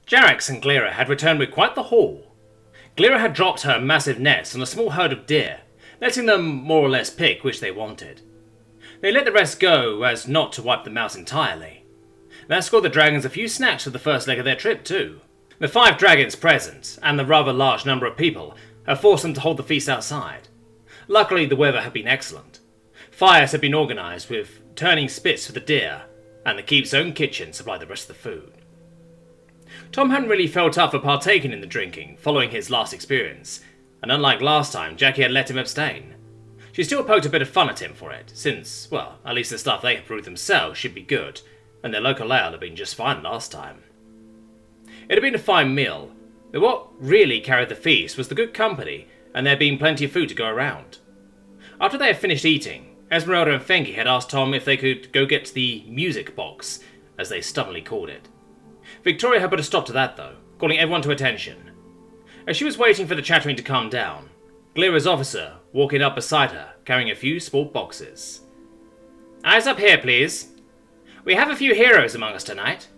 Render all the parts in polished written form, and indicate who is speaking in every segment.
Speaker 1: Jarex and Glera had returned with quite the haul. Glera had dropped her massive nets on a small herd of deer, letting them more or less pick which they wanted. They let the rest go as not to wipe them out entirely. That scored the dragons a few snacks for the first leg of their trip too. The 5 dragons present, and the rather large number of people, had forced them to hold the feast outside. Luckily the weather had been excellent. Fires had been organised with turning spits for the deer, and the keep's own kitchen supplied the rest of the food. Tom hadn't really felt up for partaking in the drinking following his last experience, and unlike last time, Jackie had let him abstain. She still poked a bit of fun at him for it, since, well, at least the stuff they had brewed themselves should be good, and their local ale had been just fine last time. It had been a fine meal, but what really carried the feast was the good company, and there being plenty of food to go around. After they had finished eating, Esmeralda and Fengi had asked Tom if they could go get the music box, as they stubbornly called it. Victoria had put a stop to that though, calling everyone to attention. As she was waiting for the chattering to calm down, Glera's officer walking up beside her, carrying a few small boxes. Eyes up here, please. We have a few heroes among us tonight.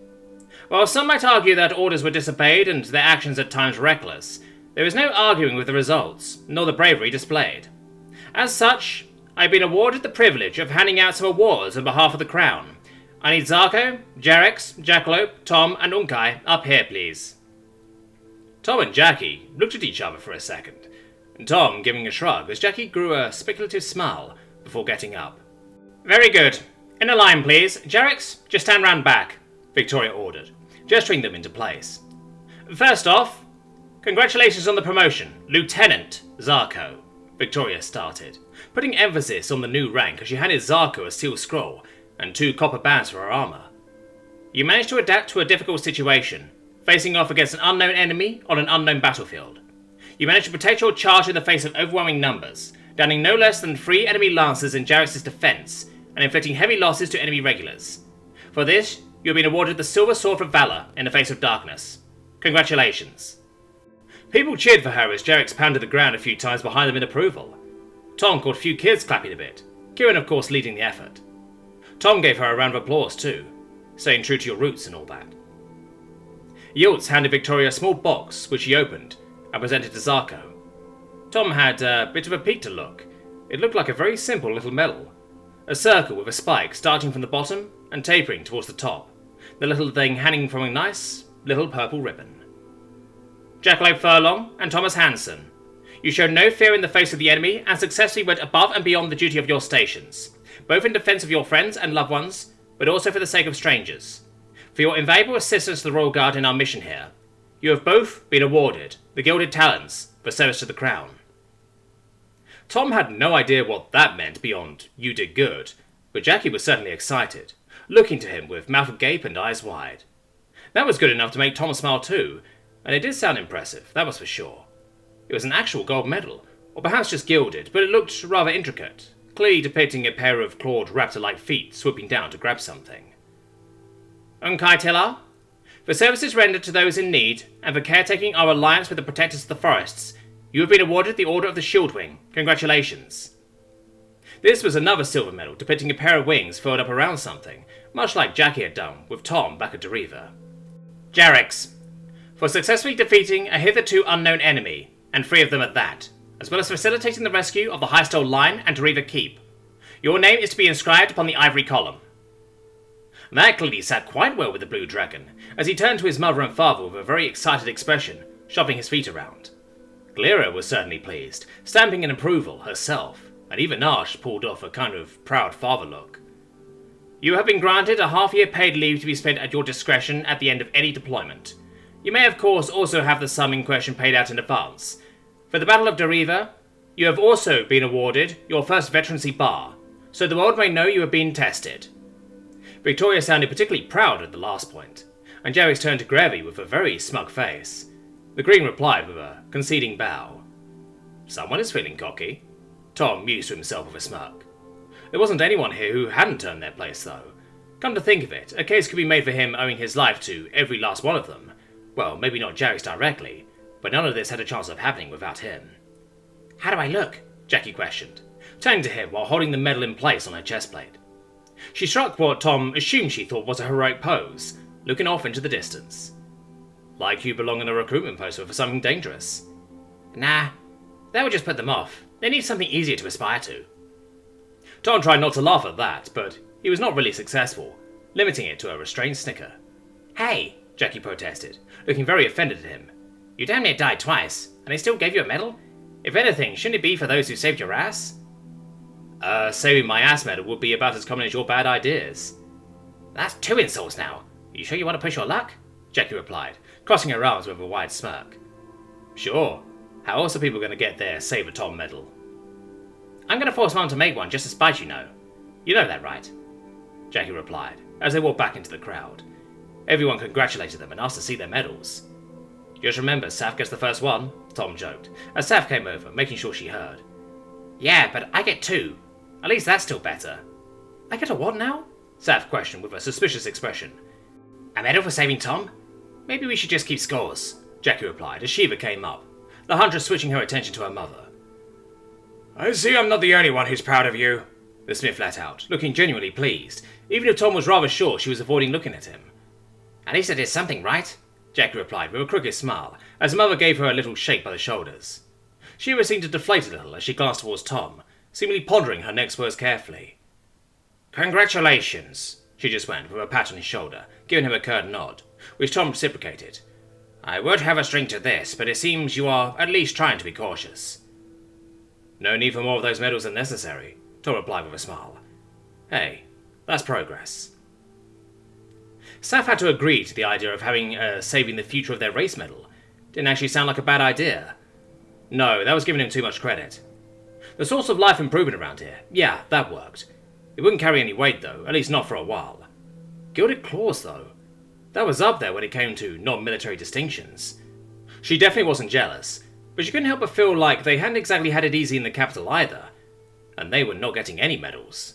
Speaker 1: While some might argue that orders were disobeyed and their actions at times reckless, there is no arguing with the results, nor the bravery displayed. As such, I've been awarded the privilege of handing out some awards on behalf of the Crown. I need Zarko, Jarex, Jackalope, Tom, and Unkai up here, please. Tom and Jackie looked at each other for a second, and Tom giving a shrug as Jackie grew a speculative smile before getting up. Very good. In a line, please. Jarex, just stand round back, Victoria ordered, gesturing them into place. First off, congratulations on the promotion, Lieutenant Zarko, Victoria started, putting emphasis on the new rank as she handed Zarko a steel scroll and 2 copper bands for her armour. You managed to adapt to a difficult situation, facing off against an unknown enemy on an unknown battlefield. You managed to protect your charge in the face of overwhelming numbers, downing no less than 3 enemy lancers in Jarex's defence, and inflicting heavy losses to enemy regulars. For this, you have been awarded the Silver Sword for Valour in the face of darkness. Congratulations. People cheered for her as Jarex pounded the ground a few times behind them in approval. Tom caught a few kids clapping a bit, Kieran of course leading the effort. Tom gave her a round of applause too, staying true to your roots and all that. Yiltz handed Victoria a small box, which she opened, and presented to Zarko. Tom had a bit of a peek to look. It looked like a very simple little medal. A circle with a spike starting from the bottom and tapering towards the top, the little thing hanging from a nice little purple ribbon. Jackalope Furlong and Thomas Hanson, you showed no fear in the face of the enemy and successfully went above and beyond the duty of your stations, both in defence of your friends and loved ones, but also for the sake of strangers. For your invaluable assistance to the Royal Guard in our mission here, you have both been awarded the Gilded Talons for service to the Crown. Tom had no idea what that meant beyond you did good, but Jackie was certainly excited, looking to him with mouth agape and eyes wide. That was good enough to make Tom smile too, and it did sound impressive, that was for sure. It was an actual gold medal, or perhaps just gilded, but it looked rather intricate, clearly depicting a pair of clawed raptor-like feet swooping down to grab something. Unkai Tilar, for services rendered to those in need, and for caretaking our alliance with the Protectors of the Forests, you have been awarded the Order of the Shieldwing. Congratulations. This was another silver medal depicting a pair of wings furled up around something, much like Jackie had done with Tom back at Deriva. Jarex, for successfully defeating a hitherto unknown enemy, and 3 of them at that, as well as facilitating the rescue of the Highstone Line and Deriva Keep. Your name is to be inscribed upon the ivory column. That clearly sat quite well with the Blue Dragon, as he turned to his mother and father with a very excited expression, shoving his feet around. Glera was certainly pleased, stamping in approval herself, and even Arsh pulled off a kind of proud father look. You have been granted a half-year paid leave to be spent at your discretion at the end of any deployment. You may of course also have the sum in question paid out in advance. For the Battle of Deriva, you have also been awarded your first veterancy bar, so the world may know you have been tested. Victoria sounded particularly proud at the last point, and Jarex turned to Grevy with a very smug face. The Green replied with a conceding bow. Someone is feeling cocky. Tom mused to himself with a smirk. There wasn't anyone here who hadn't earned their place though. Come to think of it, a case could be made for him owing his life to every last one of them. Well, maybe not Jarex directly, but none of this had a chance of happening without him. How do I look? Jackie questioned, turning to him while holding the medal in place on her chestplate. She struck what Tom assumed she thought was a heroic pose, looking off into the distance. Like you belong on a recruitment poster for something dangerous. Nah, that would just put them off. They need something easier to aspire to. Tom tried not to laugh at that, but he was not really successful, limiting it to a restrained snicker. Hey, Jackie protested, looking very offended at him. You damn near died twice, and they still gave you a medal? If anything, shouldn't it be for those who saved your ass? Saving my ass medal would be about as common as your bad ideas. That's 2 insults now. Are you sure you want to push your luck? Jackie replied, crossing her arms with a wide smirk. Sure. How else are people going to get their Save a Tom medal? I'm going to force Mum to make one just to spite you know. You know that, right? Jackie replied, as they walked back into the crowd. Everyone congratulated them and asked to see their medals. Just remember, Saf gets the first one, Tom joked, as Saf came over, making sure she heard. Yeah, but I get 2. At least that's still better. I get a what now? Saf questioned with a suspicious expression. A medal for saving Tom? Maybe we should just keep scores, Jackie replied as Shiva came up, the Huntress switching her attention to her mother. I see I'm not the only one who's proud of you, the Smith let out, looking genuinely pleased, even if Tom was rather sure she was avoiding looking at him. At least I did something right, Jackie replied with a crooked smile, as her mother gave her a little shake by the shoulders. Shiva seemed to deflate a little as she glanced towards Tom, seemingly pondering her next words carefully. Congratulations, she just went, with a pat on his shoulder, giving him a curt nod, which Tom reciprocated. I would have a string to this, but it seems you are at least trying to be cautious. No need for more of those medals than necessary, Tom replied with a smile. Hey, that's progress. Saf had to agree to the idea of having saving the future of their race medal. Didn't actually sound like a bad idea. No, that was giving him too much credit. The source of life improvement around here, yeah, that worked. It wouldn't carry any weight though, at least not for a while. Gilded claws though. That was up there when it came to non-military distinctions. She definitely wasn't jealous, but she couldn't help but feel like they hadn't exactly had it easy in the capital either, and they were not getting any medals.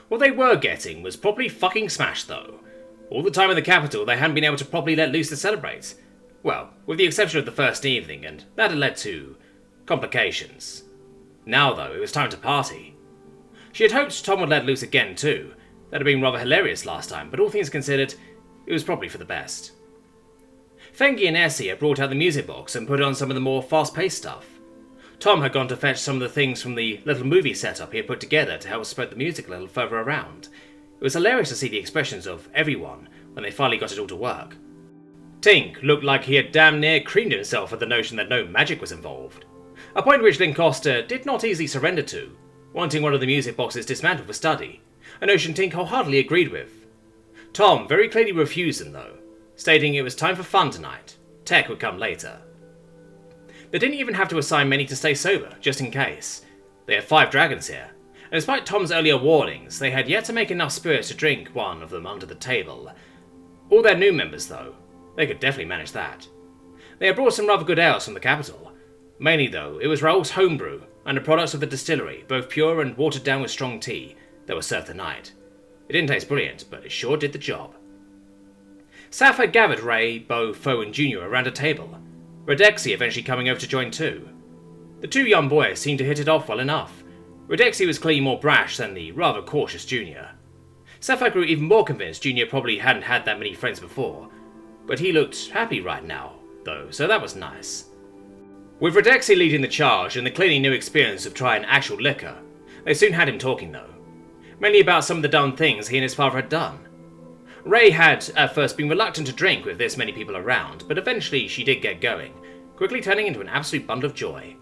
Speaker 1: What they were getting was properly fucking smashed though. All the time in the capital they hadn't been able to properly let loose to celebrate. Well, with the exception of the first evening, and that had led to complications. Now though, it was time to party. She had hoped Tom would let loose again too. That had been rather hilarious last time, but all things considered, it was probably for the best. Fengi and Essie had brought out the music box and put on some of the more fast-paced stuff. Tom had gone to fetch some of the things from the little movie setup he had put together to help spread the music a little further around. It was hilarious to see the expressions of everyone when they finally got it all to work. Tink looked like he had damn near creamed himself at the notion that no magic was involved. A point which Lincosta did not easily surrender to, wanting one of the music boxes dismantled for study, a notion Tink wholeheartedly agreed with. Tom very clearly refused them though, stating it was time for fun tonight. Tech would come later. They didn't even have to assign many to stay sober, just in case. They had 5 dragons here, and despite Tom's earlier warnings, they had yet to make enough spirits to drink one of them under the table. All their new members though, they could definitely manage that. They had brought some rather good ales from the capital. Mainly though, it was Raoul's homebrew, and the products of the distillery, both pure and watered down with strong tea, that was served tonight. It didn't taste brilliant, but it sure did the job. Saf had gathered Ray, Bo, Foe and Junior around a table, Redexi eventually coming over to join too. The 2 young boys seemed to hit it off well enough. Redexi was clearly more brash than the rather cautious Junior. Sapphire grew even more convinced Junior probably hadn't had that many friends before, but he looked happy right now, though, so that was nice. With Redexi leading the charge and the clearly new experience of trying actual liquor, they soon had him talking though, mainly about some of the dumb things he and his father had done. Ray had at first been reluctant to drink with this many people around, but eventually she did get going, quickly turning into an absolute bundle of joy.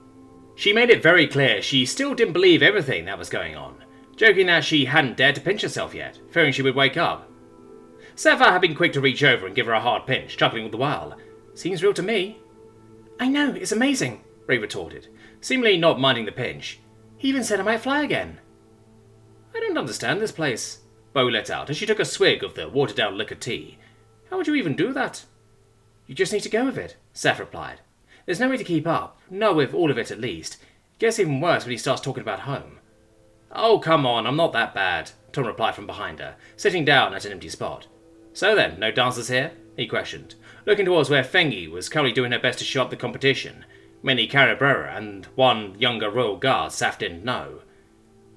Speaker 1: She made it very clear she still didn't believe everything that was going on, joking that she hadn't dared to pinch herself yet, fearing she would wake up. Sapphire had been quick to reach over and give her a hard pinch, chuckling all the while. Seems real to me. I know, it's amazing, Ray retorted, seemingly not minding the pinch. He even said I might fly again. I don't understand this place, Bo let out as she took a swig of the watered-down liquor tea. How would you even do that? You just need to go with it, Saph replied. There's no way to keep up, not with all of it at least. It gets even worse when he starts talking about home. Oh, come on, I'm not that bad, Tom replied from behind her, sitting down at an empty spot. So then, no dancers here? He questioned, looking towards where Fengi was currently doing her best to show up the competition. Many Carabrera and one younger royal guard Saph didn't know.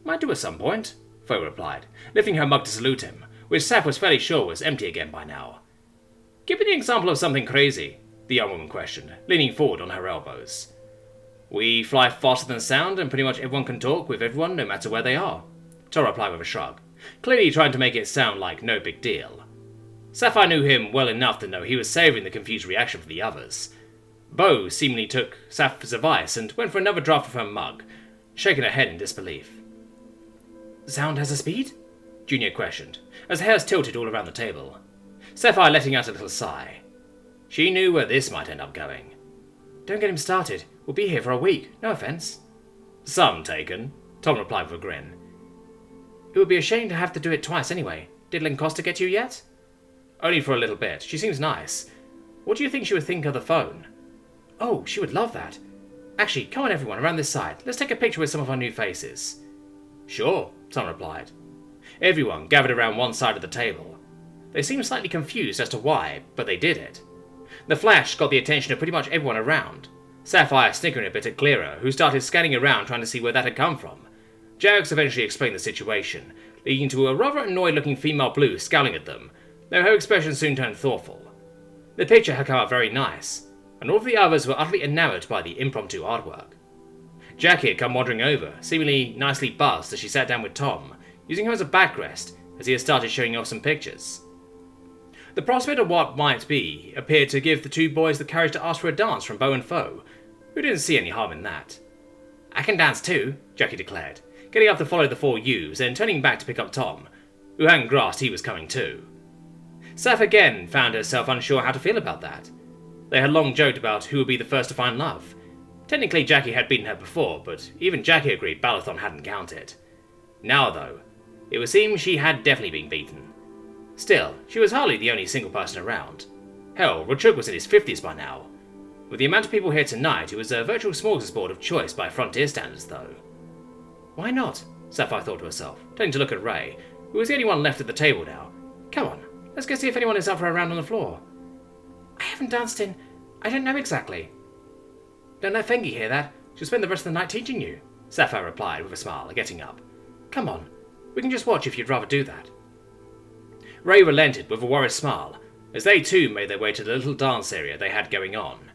Speaker 1: Might do at some point, Foe replied, lifting her mug to salute him, which Saph was fairly sure was empty again by now. Give me an example of something crazy, the young woman questioned, leaning forward on her elbows. We fly faster than sound, and pretty much everyone can talk with everyone no matter where they are, Tom replied with a shrug, clearly trying to make it sound like no big deal. Sapphire knew him well enough to know he was saving the confused reaction for the others. Bo seemingly took Sapphire's advice and went for another draft of her mug, shaking her head in disbelief. Sound has a speed? Junior questioned, as the hairs tilted all around the table. Sapphire letting out a little sigh. She knew where this might end up going. Don't get him started. We'll be here for a week. No offense. Some taken, Tom replied with a grin. It would be a shame to have to do it twice anyway. Did Lancaster get you yet? Only for a little bit. She seems nice. What do you think she would think of the phone? Oh, she would love that. Actually, come on everyone, around this side. Let's take a picture with some of our new faces. Sure, Tom replied. Everyone gathered around one side of the table. They seemed slightly confused as to why, but they did it. The flash got the attention of pretty much everyone around. Sapphire snickering a bit at Glera, who started scanning around trying to see where that had come from. Jax eventually explained the situation, leading to a rather annoyed-looking female blue scowling at them, though her expression soon turned thoughtful. The picture had come out very nice, and all of the others were utterly enamored by the impromptu artwork. Jackie had come wandering over, seemingly nicely buzzed as she sat down with Tom, using her as a backrest as he had started showing off some pictures. The prospect of what might be appeared to give the two boys the courage to ask for a dance from Bo and Foe, who didn't see any harm in that. I can dance too, Jackie declared, getting up to follow the four youths and turning back to pick up Tom, who hadn't grasped he was coming too. Saph again found herself unsure how to feel about that. They had long joked about who would be the first to find love. Technically Jackie had beaten her before, but even Jackie agreed Balathon hadn't counted. Now though, it would seem she had definitely been beaten. Still, she was hardly the only single person around. Hell, Rachuk was in his 50s by now. With the amount of people here tonight, it was a virtual smorgasbord of choice by Frontier standards though. Why not? Sapphire thought to herself, turning to look at Ray, who was the only one left at the table now. Come on, let's go see if anyone is up for a round on the floor. I haven't danced in... I don't know exactly. Don't let Fengi hear that. She'll spend the rest of the night teaching you, Sapphire replied with a smile, getting up. Come on, we can just watch if you'd rather do that. Ray relented with a worried smile, as they too made their way to the little dance area they had going on.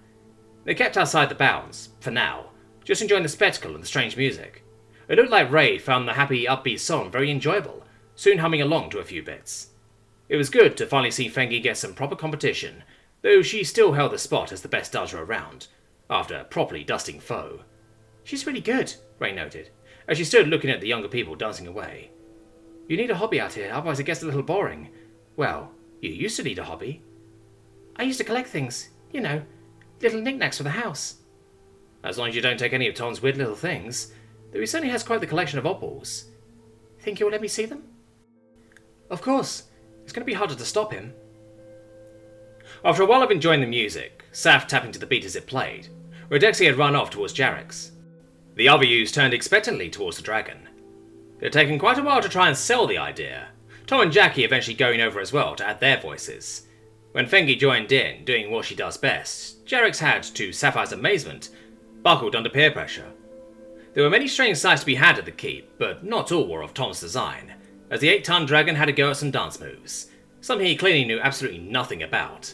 Speaker 1: They kept outside the bounds, for now, just enjoying the spectacle and the strange music. It looked like Ray found the happy, upbeat song very enjoyable, soon humming along to a few bits. It was good to finally see Fengi get some proper competition, though she still held the spot as the best dancer around, after properly dusting Foe. She's really good, Ray noted, as she stood looking at the younger people dancing away. You need a hobby out here, otherwise it gets a little boring. Well, you used to need a hobby. I used to collect things, you know, little knickknacks for the house. As long as you don't take any of Tom's weird little things, though he certainly has quite the collection of oddballs. Think you'll let me see them? Of course. It's going to be harder to stop him. After a while of enjoying the music, Saph tapping to the beat as it played, Rodexi had run off towards Jarex. The other youths turned expectantly towards the dragon. It had taken quite a while to try and sell the idea, Tom and Jackie eventually going over as well to add their voices. When Fengi joined in, doing what she does best, Jarex had, to Sapphire's amazement, buckled under peer pressure. There were many strange sights to be had at the keep, but not all were of Tom's design, as the 8-ton dragon had a go at some dance moves, something he clearly knew absolutely nothing about.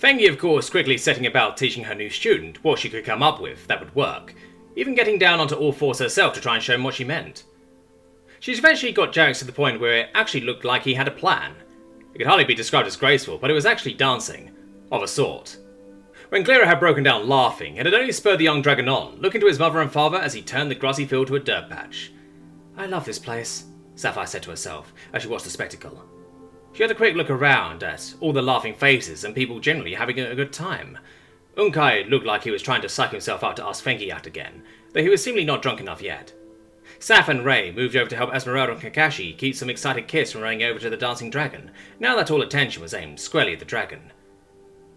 Speaker 1: Fengi, of course, quickly setting about teaching her new student what she could come up with that would work, even getting down onto all fours herself to try and show him what she meant. She's eventually got Jarex to the point where it actually looked like he had a plan. It could hardly be described as graceful, but it was actually dancing, of a sort. When Glera had broken down laughing, it had only spurred the young dragon on, looking to his mother and father as he turned the grassy field to a dirt patch. I love this place, Sapphire said to herself as she watched the spectacle. She had a quick look around at all the laughing faces and people generally having a good time. Unkai looked like he was trying to psych himself out to ask Fengi out again, though he was seemingly not drunk enough yet. Saph and Ray moved over to help Esmeralda and Kakashi keep some excited kids from running over to the dancing dragon, now that all attention was aimed squarely at the dragon.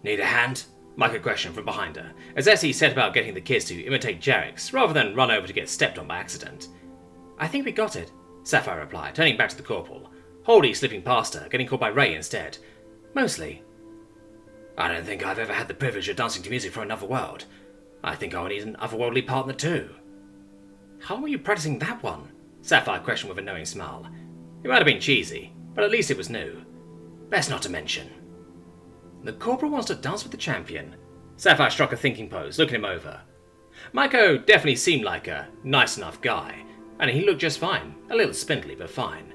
Speaker 1: Need a hand? Micah questioned from behind her, as Essie set about getting the kids to imitate Jarex, rather than run over to get stepped on by accident. I think we got it, Sapphire replied, turning back to the corporal, wholly slipping past her, getting caught by Ray instead. Mostly. I don't think I've ever had the privilege of dancing to music from another world. I think I'll need an otherworldly partner too. How were you practicing that one? Sapphire questioned with a knowing smile. It might have been cheesy, but at least it was new. Best not to mention. The corporal wants to dance with the champion. Sapphire struck a thinking pose, looking him over. Miko definitely seemed like a nice enough guy, and he looked just fine. A little spindly, but fine.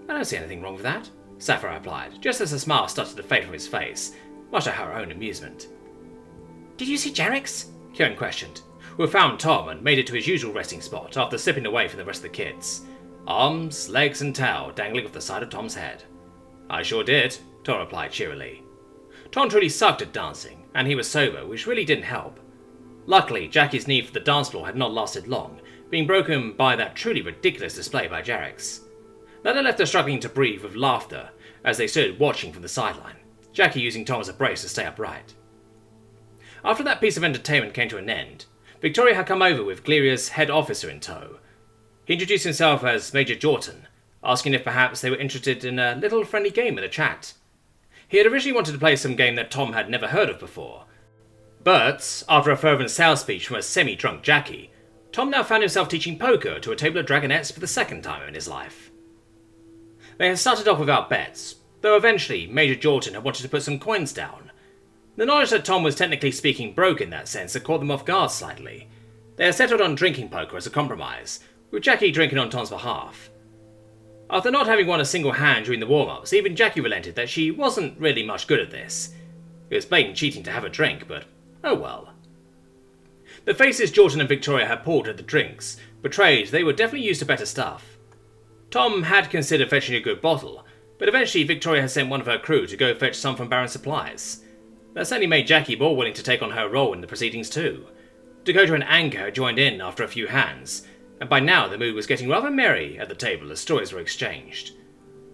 Speaker 1: I don't see anything wrong with that, Sapphire replied, just as a smile started to fade from his face, much to her own amusement. Did you see Jarrex? Kieran questioned, who had found Tom and made it to his usual resting spot after slipping away from the rest of the kids. Arms, legs, and tail dangling off the side of Tom's head. I sure did, Tom replied cheerily. Tom truly sucked at dancing, and he was sober, which really didn't help. Luckily, Jackie's need for the dance floor had not lasted long, being broken by that truly ridiculous display by Jarrex. That had left her struggling to breathe with laughter as they stood watching from the sideline, Jackie using Tom as a brace to stay upright. After that piece of entertainment came to an end, Victoria had come over with Gleria's head officer in tow. He introduced himself as Major Jordan, asking if perhaps they were interested in a little friendly game in the chat. He had originally wanted to play some game that Tom had never heard of before, but after a fervent sales speech from a semi-drunk Jackie, Tom now found himself teaching poker to a table of dragonettes for the second time in his life. They had started off without bets, though eventually Major Jordan had wanted to put some coins down. The knowledge that Tom was technically speaking broke in that sense had caught them off guard slightly. They had settled on drinking poker as a compromise, with Jackie drinking on Tom's behalf. After not having won a single hand during the warm-ups, even Jackie relented that she wasn't really much good at this. It was blatant cheating to have a drink, but oh well. The faces Jordan and Victoria had pulled at the drinks betrayed they were definitely used to better stuff. Tom had considered fetching a good bottle, but eventually Victoria had sent one of her crew to go fetch some from Baron's supplies. That certainly made Jackie more willing to take on her role in the proceedings too. Dakota and Anchor had joined in after a few hands, and by now the mood was getting rather merry at the table as stories were exchanged.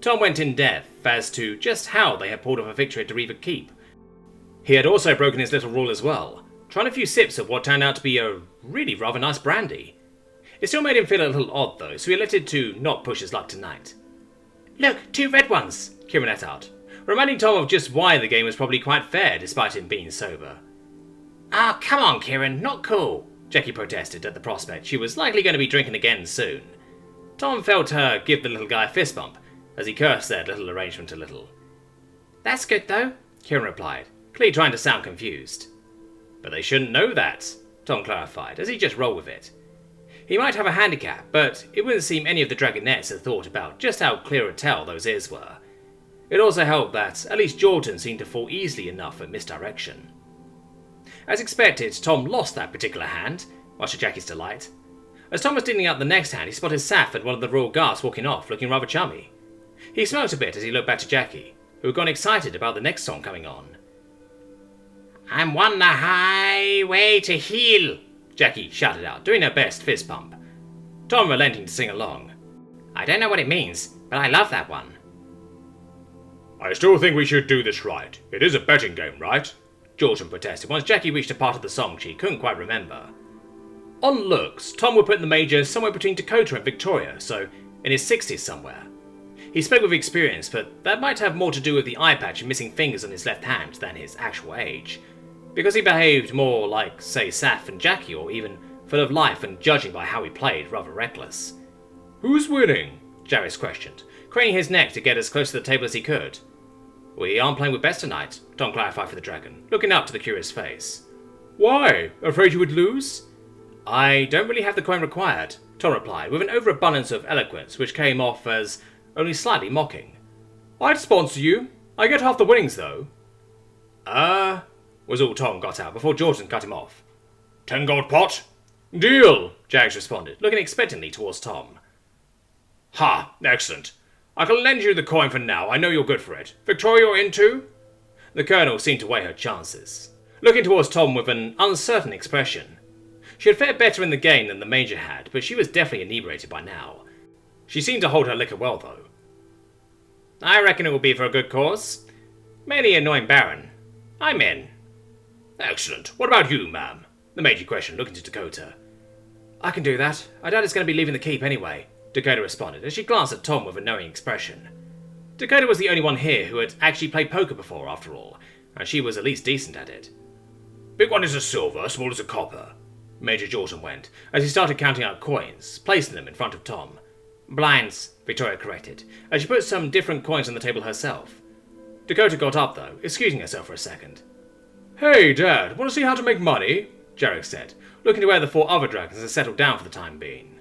Speaker 1: Tom went in depth as to just how they had pulled off a victory at Deriva Keep. He had also broken his little rule as well, trying a few sips of what turned out to be a really rather nice brandy. It still made him feel a little odd though, so he elected to not push his luck tonight. Look, 2 red ones, Kieran let out, reminding Tom of just why the game was probably quite fair despite him being sober. Ah, come on Kieran, not cool, Jackie protested at the prospect she was likely going to be drinking again soon. Tom felt her give the little guy a fist bump, as he cursed their little arrangement a little. That's good though, Kieran replied, clearly trying to sound confused. But they shouldn't know that, Tom clarified, as he just rolled with it. He might have a handicap, but it wouldn't seem any of the dragonettes had thought about just how clear a tell those ears were. It also helped that at least Jordan seemed to fall easily enough at misdirection. As expected, Tom lost that particular hand, much to Jackie's delight. As Tom was dealing out the next hand, he spotted Saf and one of the Royal Guards walking off, looking rather chummy. He smoked a bit as he looked back to Jackie, who had gone excited about the next song coming on. I'm on the highway to heal, Jackie shouted out, doing her best fist pump. Tom relenting to sing along. I don't know what it means, but I love that one. I still think we should do this right. It is a betting game, right? Jordan protested once Jackie reached a part of the song she couldn't quite remember. On looks, Tom would put the major somewhere between Dakota and Victoria, so in his 60s somewhere. He spoke with experience, but that might have more to do with the eye patch and missing fingers on his left hand than his actual age. Because he behaved more like, say, Saf and Jackie, or even full of life and judging by how he played, rather reckless. Who's winning? Jarvis questioned, craning his neck to get as close to the table as he could. We aren't playing with best tonight, Tom clarified for the dragon, looking up to the curious face. Why? Afraid you would lose? I don't really have the coin required, Tom replied, with an overabundance of eloquence which came off as only slightly mocking. I'd sponsor you. I get half the winnings, though. Was all Tom got out before Jordan cut him off. 10 gold pot? Deal, Jags responded, looking expectantly towards Tom. Ha, excellent. I can lend you the coin for now, I know you're good for it. Victoria in too? The Colonel seemed to weigh her chances, looking towards Tom with an uncertain expression. She had fared better in the game than the Major had, but she was definitely inebriated by now. She seemed to hold her liquor well, though. I reckon it will be for a good cause. Mainly annoying Baron. I'm in. Excellent. What about you, ma'am? The Major questioned, looking to Dakota. I can do that. I doubt it's going to be leaving the keep anyway, Dakota responded, as she glanced at Tom with a knowing expression. Dakota was the only one here who had actually played poker before, after all, and she was at least decent at it. Big one is a silver, small is a copper, Major Jordan went, as he started counting out coins, placing them in front of Tom. Blinds, Victoria corrected, as she put some different coins on the table herself. Dakota got up though, excusing herself for a second. Hey, Dad, want to see how to make money? Jarek said, looking to where the 4 other dragons had settled down for the time being.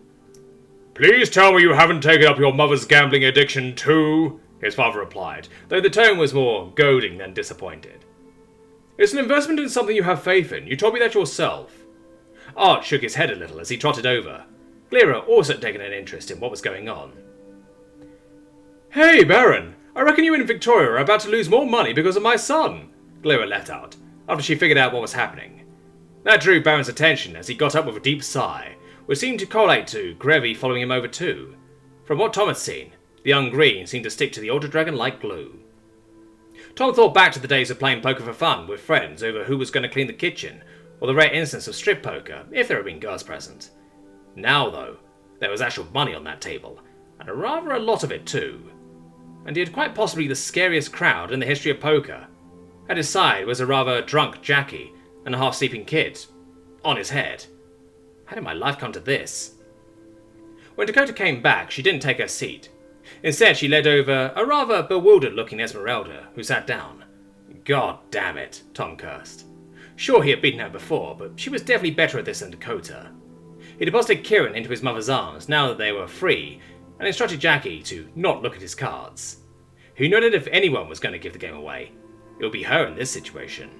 Speaker 1: Please tell me you haven't taken up your mother's gambling addiction too, his father replied, though the tone was more goading than disappointed. It's an investment in something you have faith in. You told me that yourself. Art shook his head a little as he trotted over. Glira also had taken an interest in what was going on. Hey, Baron, I reckon you and Victoria are about to lose more money because of my son, Glira let out, after she figured out what was happening. That drew Baron's attention as he got up with a deep sigh, which seemed to correlate to Grevy following him over too. From what Tom had seen, the young green seemed to stick to the older dragon like glue. Tom thought back to the days of playing poker for fun with friends over who was going to clean the kitchen, or the rare instance of strip poker, if there had been girls present. Now, though, there was actual money on that table, and rather a lot of it too. And he had quite possibly the scariest crowd in the history of poker. At his side was a rather drunk Jackie and a half-sleeping kid. On his head. How did my life come to this? When Dakota came back, she didn't take her seat. Instead, she led over a rather bewildered-looking Esmeralda, who sat down. God damn it, Tom cursed. Sure, he had beaten her before, but she was definitely better at this than Dakota. He deposited Kieran into his mother's arms now that they were free, and instructed Jackie to not look at his cards. Who knew that if anyone was going to give the game away, it would be her in this situation.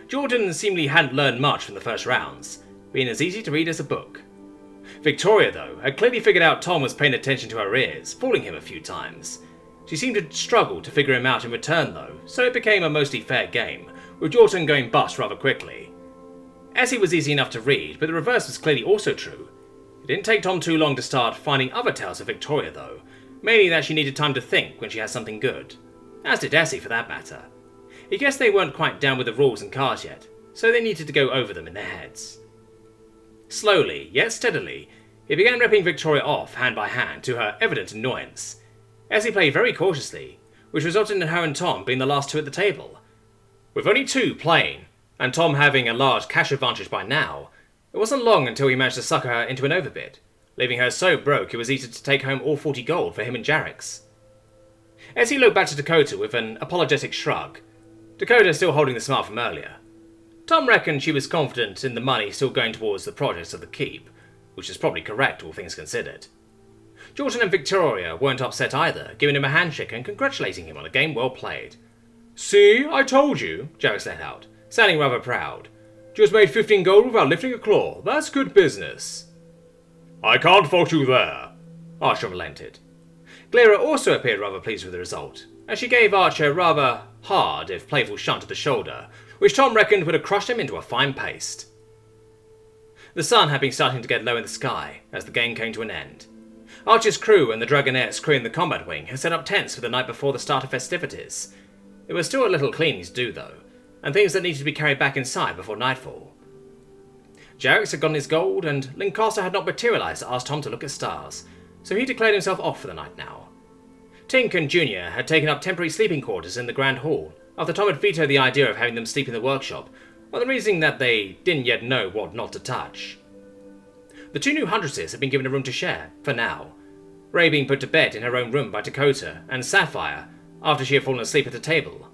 Speaker 1: Jordan seemingly hadn't learned much from the first rounds, being as easy to read as a book. Victoria, though, had clearly figured out Tom was paying attention to her ears, fooling him a few times. She seemed to struggle to figure him out in return, though, so it became a mostly fair game, with Jordan going bust rather quickly. Essie was easy enough to read, but the reverse was clearly also true. It didn't take Tom too long to start finding other tales of Victoria, though, mainly that she needed time to think when she had something good. As did Essie, for that matter. He guessed they weren't quite down with the rules and cards yet, so they needed to go over them in their heads. Slowly, yet steadily, he began ripping Victoria off hand by hand to her evident annoyance. Essie played very cautiously, which resulted in her and Tom being the last 2 at the table. With only 2 playing, and Tom having a large cash advantage by now, it wasn't long until he managed to sucker her into an overbid, leaving her so broke it was easy to take home all 40 gold for him and Jarek's. Essie looked back to Dakota with an apologetic shrug, Dakota still holding the smile from earlier. Tom reckoned she was confident in the money still going towards the projects of the keep, which is probably correct all things considered. Jordan and Victoria weren't upset either, giving him a handshake and congratulating him on a game well played. See, I told you, Jarek let out, sounding rather proud. Just made 15 gold without lifting a claw. That's good business. I can't fault you there, Archer relented. Glira also appeared rather pleased with the result, as she gave Archer a rather hard, if playful, shunt to the shoulder, which Tom reckoned would have crushed him into a fine paste. The sun had been starting to get low in the sky as the game came to an end. Archer's crew and the Dragonette's crew in the combat wing had set up tents for the night before the start of festivities. There was still a little cleaning to do, though, and things that needed to be carried back inside before nightfall. Jarek's had gotten his gold, and Lancaster had not materialised to ask Tom to look at stars, so he declared himself off for the night now. Tink and Junior had taken up temporary sleeping quarters in the Grand Hall, after Tom had vetoed the idea of having them sleep in the workshop, on the reasoning that they didn't yet know what not to touch. The 2 new Huntresses had been given a room to share, for now, Ray being put to bed in her own room by Dakota and Sapphire after she had fallen asleep at the table.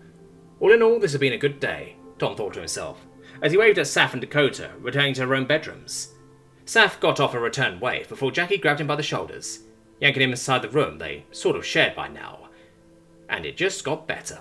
Speaker 1: All in all, this had been a good day, Tom thought to himself, as he waved at Saf and Dakota, returning to their own bedrooms. Saf got off a return wave before Jackie grabbed him by the shoulders, yanking him inside the room they sort of shared by now. And it just got better.